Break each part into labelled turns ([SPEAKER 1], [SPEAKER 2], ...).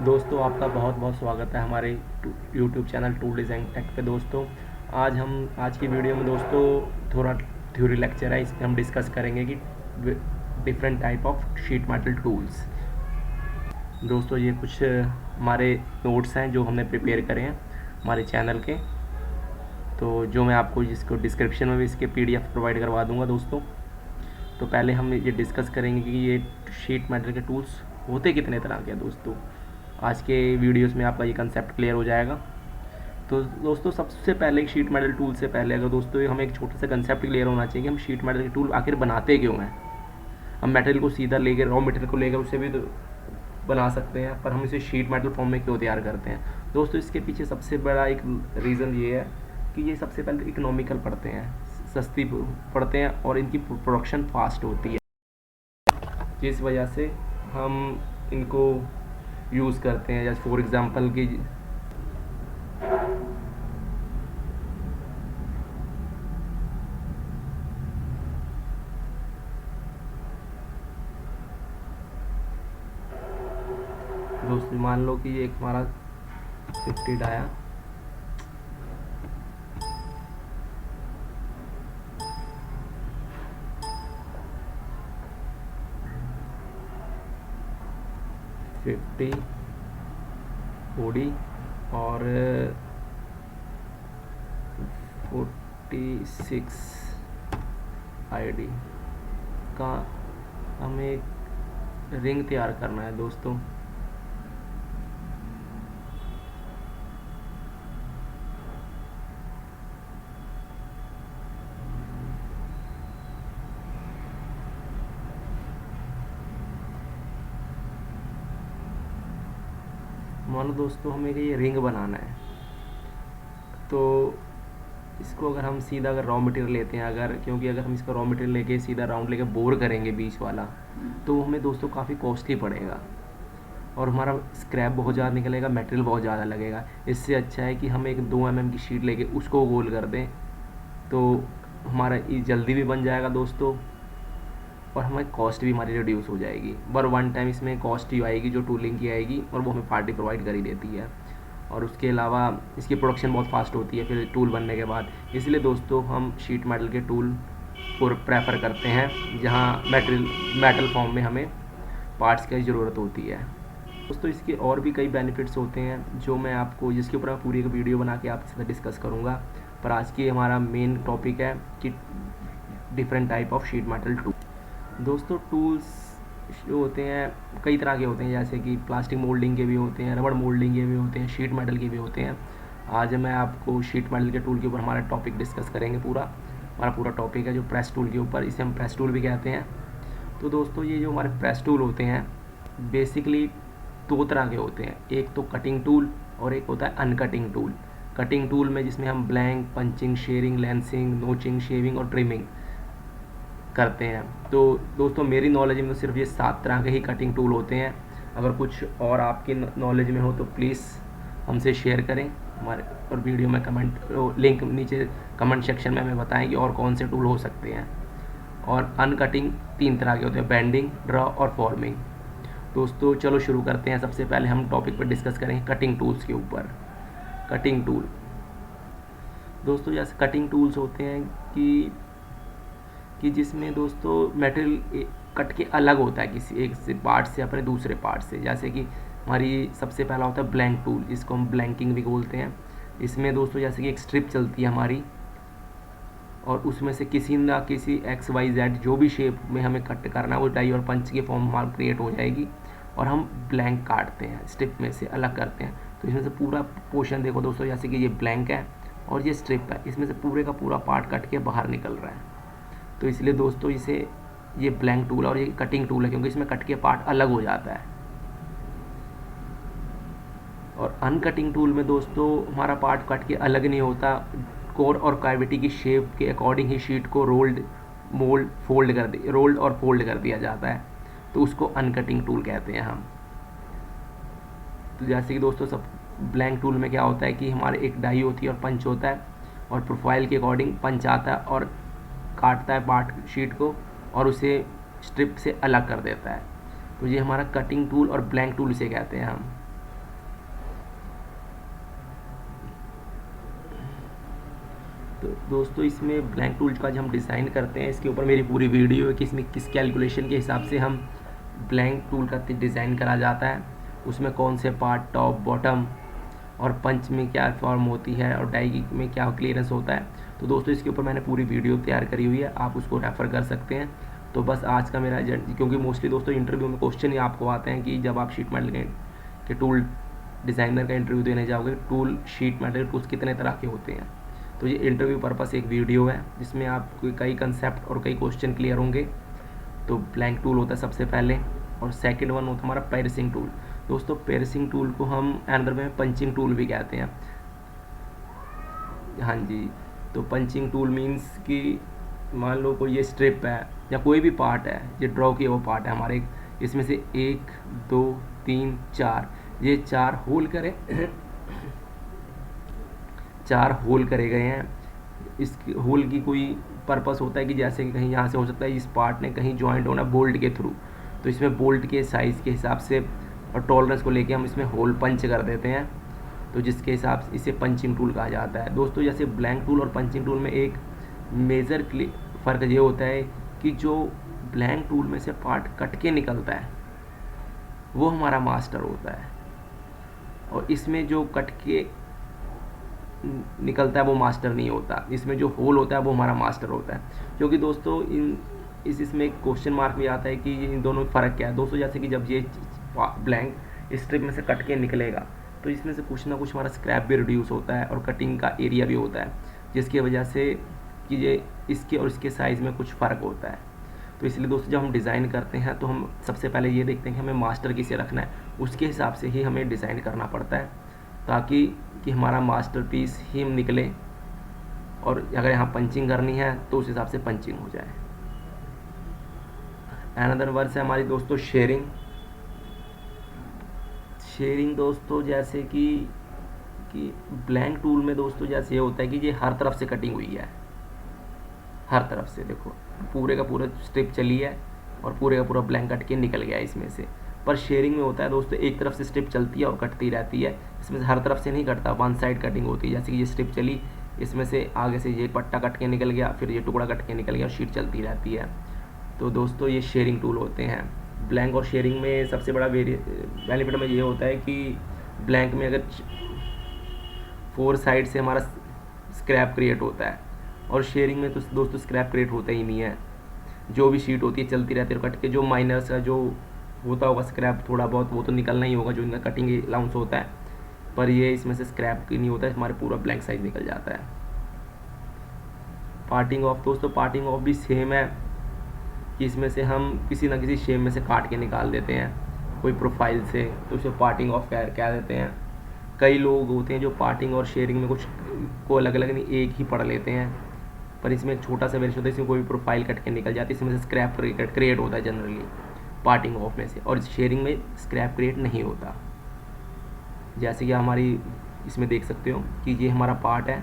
[SPEAKER 1] दोस्तों आपका बहुत बहुत स्वागत है हमारे YouTube channel tool design tech पे। दोस्तों आज की वीडियो में दोस्तों थोड़ा थ्योरी लेक्चर है। इसमें हम डिस्कस करेंगे कि different type of sheet metal tools. दोस्तों ये कुछ हमारे नोट्स हैं जो हमने प्रिपेयर करे हैं हमारे चैनल के, तो जो मैं आपको जिसको डिस्क्रिप्शन में भी इसके पीडीएफ प्रोवाइड करवा दूंगा दोस्तों। तो पहले हम ये डिस्कस करेंगे कि ये शीट मेटल के टूल्स होते कितने तरह के हैं दोस्तों। आज के वीडियोस में आपका ये कंसेप्ट क्लियर हो जाएगा। तो दोस्तों सबसे पहले शीट मेटल टूल से पहले अगर दोस्तों हमें एक छोटा सा कंसेप्ट क्लियर होना चाहिए कि हम शीट मेटल के टूल आखिर बनाते क्यों हैं। हम मेटेरियल को सीधा लेकर रॉ मटेरियल को लेकर उसे भी तो बना सकते हैं, पर हम इसे शीट मेटल फॉर्म में क्यों तैयार करते हैं। दोस्तों इसके पीछे सबसे बड़ा एक रीज़न ये है कि ये सबसे पहले इकोनॉमिकल पड़ते हैं, सस्ती पड़ते हैं और इनकी प्रोडक्शन फास्ट होती है, जिस वजह से हम इनको यूज़ करते हैं। जैसे फॉर एग्ज़ाम्पल कि दोस्तों मान लो कि ये एक हमारा 50 डाया फिफ्टी ओडी और 46 आईडी का हमें एक रिंग तैयार करना है दोस्तों। मान लो दोस्तों हमें ये रिंग बनाना है, तो इसको अगर हम सीधा अगर रॉ मटेरियल लेते हैं, अगर क्योंकि अगर हम इसका रॉ मटेरियल लेके सीधा राउंड लेके बोर करेंगे बीच वाला, तो हमें दोस्तों काफ़ी कॉस्टली पड़ेगा और हमारा स्क्रैप बहुत ज़्यादा निकलेगा, मटेरियल बहुत ज़्यादा लगेगा। इससे अच्छा है कि हम एक 2 mm की शीट लेके उसको गोल कर दें, तो हमारा ये जल्दी भी बन जाएगा दोस्तों और हमारी कॉस्ट भी हमारी रिड्यूस हो जाएगी। पर वन टाइम इसमें कॉस्ट ही आएगी जो टूलिंग की आएगी, और वो हमें पार्टी प्रोवाइड कर ही देती है। और उसके अलावा इसकी प्रोडक्शन बहुत फास्ट होती है फिर टूल बनने के बाद। इसलिए दोस्तों हम शीट मेटल के टूल को प्रेफर करते हैं जहाँ मेटल फॉर्म में हमें पार्ट्स की ज़रूरत होती है। दोस्तों इसके और भी कई बेनिफिट्स होते हैं जो मैं आपको जिसके ऊपर मैं पूरी एक वीडियो बना के आपके साथ डिस्कस करूँगा। पर आज की हमारा मेन टॉपिक है कि different type of sheet metal tool. दोस्तों टूल्स जो होते हैं कई तरह के होते हैं, जैसे कि प्लास्टिक मोल्डिंग के भी होते हैं, रबड़ मोल्डिंग के भी होते हैं, शीट मेटल के भी होते हैं। आज मैं आपको शीट मेटल के टूल के ऊपर हमारा टॉपिक डिस्कस करेंगे। हमारा पूरा टॉपिक है जो प्रेस टूल के ऊपर, इसे हम प्रेस टूल भी कहते हैं। तो दोस्तों ये जो हमारे प्रेस टूल होते हैं बेसिकली 2 तरह के होते हैं, एक तो कटिंग टूल और एक होता है अनकटिंग टूल। कटिंग टूल में जिसमें हम blank, punching, sharing, lensing, notching, shaving और ट्रिमिंग करते हैं। तो दोस्तों मेरी नॉलेज में तो सिर्फ ये 7 तरह के ही कटिंग टूल होते हैं। अगर कुछ और आपकी नॉलेज में हो तो प्लीज़ हमसे शेयर करें हमारे, और वीडियो में कमेंट लिंक नीचे कमेंट सेक्शन में हमें बताएं कि और कौन से टूल हो सकते हैं। और अनकटिंग 3 तरह के होते हैं, बेंडिंग, ड्रॉ और फॉर्मिंग। दोस्तों चलो शुरू करते हैं। सबसे पहले हम टॉपिक पर डिस्कस करेंगे कटिंग टूल्स के ऊपर। कटिंग टूल दोस्तों जैसे कटिंग टूल्स होते हैं कि जिसमें दोस्तों मटेरियल कट के अलग होता है किसी एक से पार्ट से अपने दूसरे पार्ट से। जैसे कि हमारी सबसे पहला होता है ब्लैंक टूल, जिसको हम ब्लैंकिंग भी बोलते हैं। इसमें दोस्तों जैसे कि एक स्ट्रिप चलती है हमारी, और उसमें से किसी ना किसी XYZ जो भी शेप में हमें कट करना है वो डाई और पंच की फॉर्म हमारी क्रिएट हो जाएगी, और हम ब्लैंक काटते हैं, स्ट्रिप में से अलग करते हैं। तो इसमें से पूरा पोर्शन देखो दोस्तों, जैसे कि ये ब्लैंक है और ये स्ट्रिप है, इसमें से पूरे का पूरा पार्ट कट के बाहर निकल रहा है। तो इसलिए दोस्तों इसे ये ब्लैंक टूल और ये कटिंग टूल है, क्योंकि इसमें कट के पार्ट अलग हो जाता है। और अनकटिंग टूल में दोस्तों हमारा पार्ट कट के अलग नहीं होता, कोर और कैविटी की शेप के अकॉर्डिंग ही शीट को रोल्ड और फोल्ड कर दिया जाता है, तो उसको अनकटिंग टूल कहते हैं हम। तो जैसे कि दोस्तों सब ब्लैंक टूल में क्या होता है कि हमारे एक डाई होती है और पंच होता है, और प्रोफाइल के अकॉर्डिंग पंच आता है और काटता है पार्ट शीट को और उसे स्ट्रिप से अलग कर देता है। तो ये हमारा कटिंग टूल और ब्लैंक टूल से कहते हैं हम। दोस्तों इसमें ब्लैंक टूल का जब हम डिज़ाइन करते हैं, इसके ऊपर मेरी पूरी वीडियो है कि इसमें किस कैलकुलेशन के हिसाब से हम ब्लैंक टूल का डिज़ाइन करा जाता है, उसमें कौन से पार्ट, टॉप, बॉटम और पंच में क्या फॉर्म होती है और डाई में क्या क्लियरेंस होता है। तो दोस्तों इसके ऊपर मैंने पूरी वीडियो तैयार करी हुई है, आप उसको रेफ़र कर सकते हैं। तो बस आज का मेरा एजेंट, क्योंकि मोस्टली दोस्तों इंटरव्यू में क्वेश्चन ही आपको आते हैं कि जब आप शीट मेटल के टूल डिज़ाइनर का इंटरव्यू देने जाओगे, टूल शीट मेटल टूल्स कितने तरह के होते हैं। तो ये इंटरव्यू पर्पस एक वीडियो है जिसमें आपको कई कंसेप्ट और कई क्वेश्चन क्लियर होंगे। तो ब्लैंक टूल होता है सबसे पहले, और सेकंड वन होता है हमारा पेरिसिंग टूल। दोस्तों पेरिसिंग टूल को हम अनदर में पंचिंग टूल भी कहते हैं। हाँ जी, तो पंचिंग टूल मीन्स कि मान लो कोई ये स्ट्रिप है या कोई भी पार्ट है, ये ड्रॉ किया वो पार्ट है हमारे, इसमें से 1 2 3 4, ये 4 होल करे 4 होल करे गए हैं। इस होल की कोई पर्पस होता है कि जैसे कि कहीं यहाँ से हो सकता है इस पार्ट ने कहीं जॉइंट होना बोल्ट के थ्रू, तो इसमें बोल्ट के साइज़ के हिसाब से और टॉलरेंस को लेके हम इसमें होल पंच कर देते हैं, तो जिसके हिसाब से इसे पंचिंग टूल कहा जाता है। दोस्तों जैसे ब्लैंक टूल और पंचिंग टूल में एक मेजर फ़र्क ये होता है कि जो ब्लैंक टूल में से पार्ट कट के निकलता है वो हमारा मास्टर होता है, और इसमें जो कट के निकलता है वो मास्टर नहीं होता। इसमें जो होल होता है वो हमारा मास्टर होता है। क्योंकि दोस्तों इसमें एक क्वेश्चन मार्क भी आता है कि इन दोनों में फ़र्क क्या है। दोस्तों जैसे कि जब ये ब्लैंक स्ट्रिप में से कट के निकलेगा तो इसमें से कुछ ना कुछ हमारा स्क्रैप भी रिड्यूस होता है और कटिंग का एरिया भी होता है, जिसकी वजह से कि ये इसके और इसके साइज़ में कुछ फ़र्क होता है। तो इसलिए दोस्तों जब हम डिज़ाइन करते हैं तो हम सबसे पहले ये देखते हैं कि हमें मास्टर किसे रखना है, उसके हिसाब से ही हमें डिज़ाइन करना पड़ता है, ताकि कि हमारा मास्टरपीस ही निकले, और अगर यहाँ पंचिंग करनी है तो उस हिसाब से पंचिंग हो जाए। अनदर वर्ड है हमारी दोस्तों शेयरिंग। शेयरिंग दोस्तों जैसे कि ब्लैंक टूल में दोस्तों जैसे ये होता है कि ये हर तरफ से कटिंग हुई है, हर तरफ से देखो पूरे का पूरा स्ट्रिप चली है और पूरे का पूरा ब्लैंक कट के निकल गया है इसमें से। पर शेयरिंग में होता है दोस्तों एक तरफ से स्ट्रिप चलती है और कटती रहती है, इसमें से हर तरफ से नहीं कटता, वन साइड कटिंग होती है। जैसे कि ये स्ट्रिप चली, इसमें से आगे से ये पट्टा कट के निकल गया, फिर ये टुकड़ा कट के निकल गया और शीट चलती रहती है। तो दोस्तों ये शेयरिंग टूल होते हैं। ब्लैंक और शेयरिंग में सबसे बड़ा बेनिफिट में ये होता है कि ब्लैंक में अगर 4 साइड से हमारा स्क्रैप क्रिएट होता है, और शेयरिंग में तो दोस्तों स्क्रैप क्रिएट होता ही नहीं है। जो भी शीट होती है चलती रहती है, कट के जो माइनर सा जो होता होगा स्क्रैप थोड़ा बहुत वो तो निकलना ही होगा, जो इनका कटिंग अलाउंस होता है, पर ये इसमें से स्क्रैप की नहीं होता है, हमारे पूरा ब्लैंक साइज निकल जाता है। पार्टिंग ऑफ दोस्तों, पार्टिंग ऑफ भी सेम है कि इसमें से हम किसी ना किसी शेप में से काट के निकाल देते हैं, कोई प्रोफाइल से, तो उसे पार्टिंग ऑफ कह देते हैं। कई लोग होते हैं जो पार्टिंग और शेयरिंग में कुछ को अलग अलग नहीं एक ही पढ़ लेते हैं, पर इसमें एक छोटा सा वेरिएशन होता है, इसमें कोई भी प्रोफाइल कट के निकल जाती है, इसमें से स्क्रैप क्रिएट होता है जनरली पार्टिंग ऑफ में से, और शेयरिंग में स्क्रैप क्रिएट नहीं होता। जैसे कि हमारी इसमें देख सकते हो कि ये हमारा पार्ट है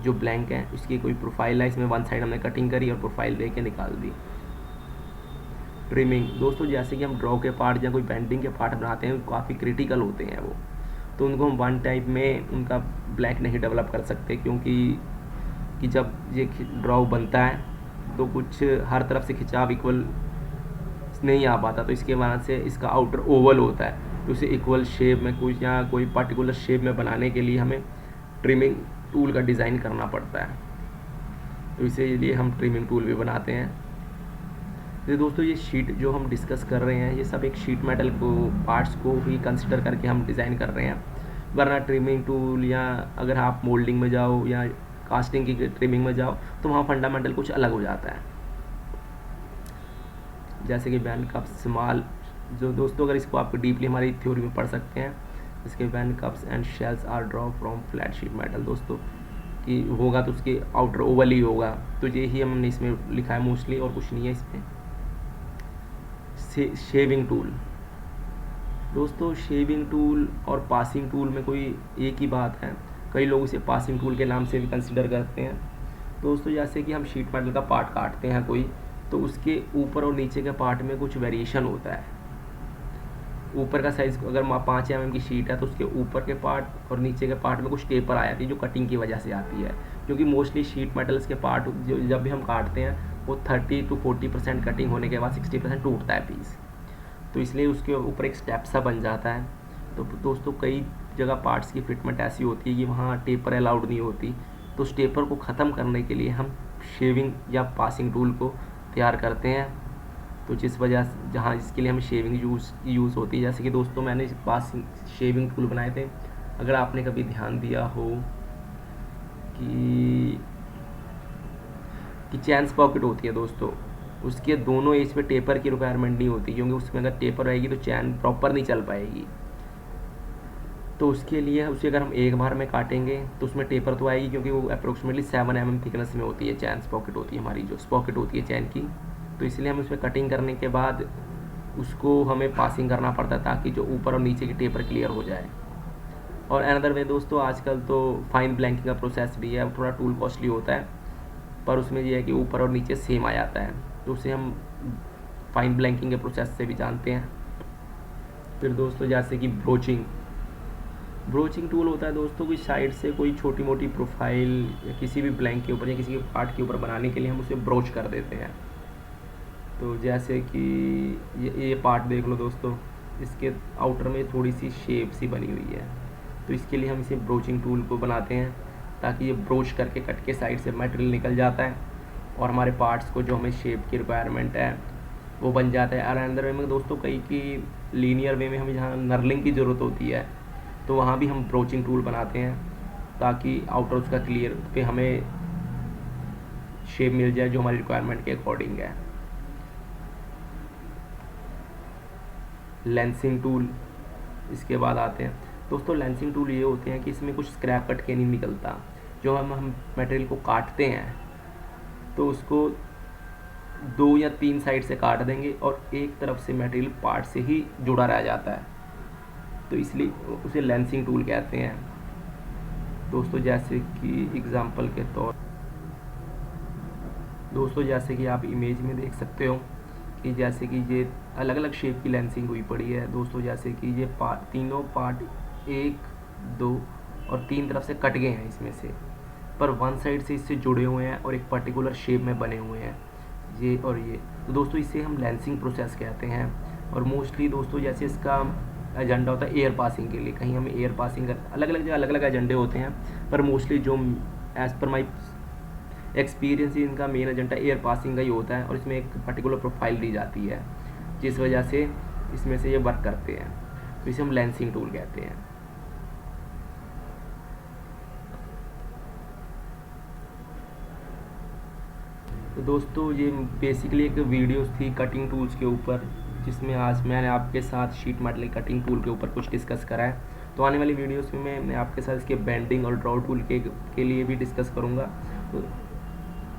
[SPEAKER 1] जो ब्लैंक है, इसकी कोई प्रोफाइल है, इसमें वन साइड हमने कटिंग करी और प्रोफाइल दे के निकाल दी। ट्रिमिंग दोस्तों, जैसे कि हम ड्रॉ के पार्ट या कोई पेंटिंग के पार्ट बनाते हैं काफ़ी क्रिटिकल होते हैं वो, तो उनको हम वन टाइप में उनका ब्लैंक नहीं डेवलप कर सकते, क्योंकि कि जब ये ड्रॉ बनता है तो कुछ हर तरफ से खिंचाव इक्वल नहीं आ पाता, तो इसके वजह से इसका आउटर ओवल होता है, तो उसे इक्वल शेप में कुछ या कोई पर्टिकुलर शेप में बनाने के लिए हमें ट्रिमिंग टूल का डिज़ाइन करना पड़ता है, तो इसीलिए हम ट्रिमिंग टूल भी बनाते हैं। तो दोस्तों ये शीट जो हम डिस्कस कर रहे हैं ये सब एक शीट मेटल को पार्ट्स को ही कंसिडर करके हम डिज़ाइन कर रहे हैं, वरना ट्रिमिंग टूल या अगर आप मोल्डिंग में जाओ या कास्टिंग की ट्रिमिंग में जाओ तो वहाँ फंडामेंटल कुछ अलग हो जाता है। जैसे कि वैन कप्स स्मॉल, जो दोस्तों अगर इसको आप डीपली हमारी थ्योरी में पढ़ सकते हैं, इसके वैन cups and shells are draw from flat sheet metal, दोस्तों कि होगा तो उसके आउटर ओवल ही होगा, तो ये ही हमने इसमें लिखा है मोस्टली, और कुछ नहीं है इसमें। शेविंग टूल दोस्तों, शेविंग टूल और पासिंग टूल में कोई एक ही बात है, कई लोग इसे पासिंग टूल के नाम से भी कंसिडर करते हैं। दोस्तों जैसे कि हम शीट मेटल का पार्ट काटते हैं कोई, तो उसके ऊपर और नीचे के पार्ट में कुछ वेरिएशन होता है। ऊपर का साइज़ अगर 5 mm की शीट है तो उसके ऊपर के पार्ट और नीचे के पार्ट में कुछ टेपर आ जाती है जो कटिंग की वजह से आती है, क्योंकि मोस्टली शीट मेटल्स के पार्ट जो जब भी हम काटते हैं वो 30 to 40% कटिंग होने के बाद 60% टूटता है पीस, तो इसलिए उसके ऊपर एक स्टेप सा बन जाता है। तो दोस्तों कई जगह पार्ट्स की फिटमेंट ऐसी होती है कि वहाँ टेपर अलाउड नहीं होती, तो उस टेपर को ख़त्म करने के लिए हम शेविंग या पासिंग टूल को तैयार करते हैं। तो जिस वजह से जहाँ इसके लिए हमें शेविंग यूज़ होती है, जैसे कि दोस्तों मैंने पासिंग शेविंग टूल बनाए थे, अगर आपने कभी ध्यान दिया हो कि चैन पॉकेट होती है दोस्तों, उसके दोनों एज पे टेपर की रिक्वायरमेंट नहीं होती, क्योंकि उसमें अगर टेपर रहेगी तो चैन प्रॉपर नहीं चल पाएगी। तो उसके लिए उसे अगर हम एक बार में काटेंगे तो उसमें टेपर तो आएगी, क्योंकि वो अप्रोक्सीमेटली 7 mm थिकनेस में होती है चैन पॉकेट होती है हमारी, जो स्पॉकेट होती है चैन की। तो इसलिए हम उसमें कटिंग करने के बाद उसको हमें पासिंग करना पड़ता है ताकि जो ऊपर और नीचे की टेपर क्लियर हो जाए। और अनदर वे दोस्तों, आजकल तो फाइन ब्लैंकिंग का प्रोसेस भी है, थोड़ा टूल कॉस्टली होता है, पर उसमें यह है कि ऊपर और नीचे सेम आ जाता है, तो उसे हम फाइन ब्लैंकिंग के प्रोसेस से भी जानते हैं। फिर दोस्तों जैसे कि ब्रोचिंग टूल होता है दोस्तों, कि साइड से कोई छोटी मोटी प्रोफाइल या किसी भी ब्लैंक के ऊपर या किसी के पार्ट के ऊपर बनाने के लिए हम उसे ब्रोच कर देते हैं। तो जैसे कि ये पार्ट देख लो दोस्तों, इसके आउटर में थोड़ी सी शेप सी बनी हुई है, तो इसके लिए हम इसे ब्रोचिंग टूल को बनाते हैं ताकि ये ब्रोच करके कट के साइड से मटेरियल निकल जाता है और हमारे पार्ट्स को जो हमें शेप की रिक्वायरमेंट है वो बन जाता है। और अंदर वे में दोस्तों कई की लीनियर वे में हमें जहाँ नर्लिंग की ज़रूरत होती है तो वहाँ भी हम ब्रोचिंग टूल बनाते हैं ताकि आउटर उसका क्लियर पे हमें शेप मिल जाए जो हमारी रिक्वायरमेंट के अकॉर्डिंग है। लेंसिंग टूल इसके बाद आते हैं दोस्तों। लेंसिंग टूल ये होते हैं कि इसमें कुछ स्क्रैप कट के नहीं निकलता, जो हम मटेरियल को काटते हैं तो उसको 2 या 3 साइड से काट देंगे और एक तरफ से मटेरियल पार्ट से ही जुड़ा रह जाता है, तो इसलिए उसे लेंसिंग टूल कहते हैं दोस्तों। जैसे कि एग्जांपल के तौर दोस्तों, जैसे कि आप इमेज में देख सकते हो कि जैसे कि ये अलग अलग शेप की लेंसिंग हुई पड़ी है दोस्तों। जैसे कि ये तीनों पार्ट 1, 2 और 3 तरफ से कट गए हैं इसमें से, पर वन साइड से इससे जुड़े हुए हैं और एक पर्टिकुलर शेप में बने हुए हैं, ये और ये। तो दोस्तों इसे हम लेंसिंग प्रोसेस कहते हैं। और मोस्टली दोस्तों जैसे इसका एजेंडा होता है एयर पासिंग के लिए, कहीं हमें एयर पासिंग अलग अलग जगह अलग अलग एजेंडे होते हैं, पर मोस्टली जो एज़ पर माई एक्सपीरियंस इनका मेन एजेंडा एयर पासिंग का ही होता है और इसमें एक पर्टिकुलर प्रोफाइल दी जाती है जिस वजह से इसमें से ये वर्क करते हैं, तो इसे हम लेंसिंग टूल कहते हैं। तो दोस्तों ये बेसिकली एक वीडियोस थी कटिंग टूल्स के ऊपर, जिसमें आज मैंने आपके साथ शीट मेटल कटिंग टूल के ऊपर कुछ डिस्कस करा है। तो आने वाली वीडियोस में मैं आपके साथ इसके बेंडिंग और ड्रॉ टूल के लिए भी डिस्कस करूँगा।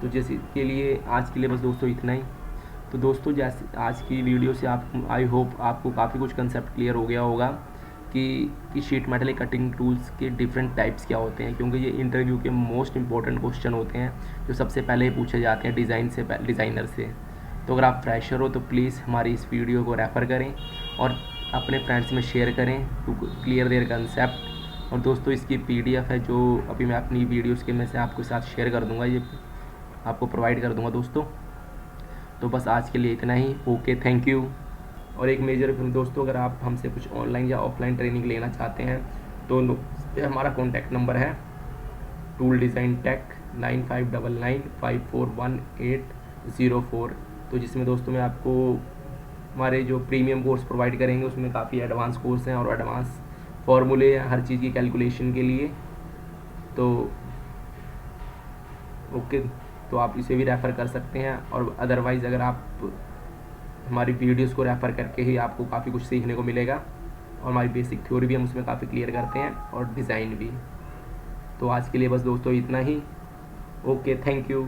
[SPEAKER 1] तो जैसे के लिए आज के लिए बस दोस्तों इतना ही। तो दोस्तों जैसे आज की वीडियो से आप आई होप आपको काफ़ी कुछ कंसेप्ट क्लियर हो गया होगा कि शीट मेटल कटिंग टूल्स के डिफरेंट टाइप्स क्या होते हैं, क्योंकि ये इंटरव्यू के मोस्ट इंपॉर्टेंट क्वेश्चन होते हैं जो सबसे पहले पूछे जाते हैं डिज़ाइनर से। तो अगर आप फ्रेशर हो तो प्लीज़ हमारी इस वीडियो को रेफ़र करें और अपने फ्रेंड्स में शेयर करें टू क्लियर देयर कंसेप्ट। और दोस्तों इसकी PDF है जो अभी मैं अपनी वीडियोज़ के में से आपके साथ शेयर कर दूँगा, ये आपको प्रोवाइड कर दूँगा दोस्तों। तो बस आज के लिए इतना ही। Okay, thank you. और एक मेजर दोस्तों, अगर आप हमसे कुछ ऑनलाइन या ऑफलाइन ट्रेनिंग लेना चाहते हैं तो हमारा कॉन्टैक्ट नंबर है टूल डिज़ाइन टेक 9599541804। तो जिसमें दोस्तों मैं आपको हमारे जो प्रीमियम कोर्स प्रोवाइड करेंगे उसमें काफ़ी एडवांस कोर्स हैं और एडवांस फॉर्मूले हैं हर चीज़ की कैलकुलेशन के लिए। तो ओके, तो आप इसे भी रेफ़र कर सकते हैं। और अदरवाइज़ अगर आप हमारी वीडियोस को रेफ़र करके ही आपको काफ़ी कुछ सीखने को मिलेगा और हमारी बेसिक थ्योरी भी हम उसमें काफ़ी क्लियर करते हैं और डिज़ाइन भी। तो आज के लिए बस दोस्तों इतना ही। Okay, thank you.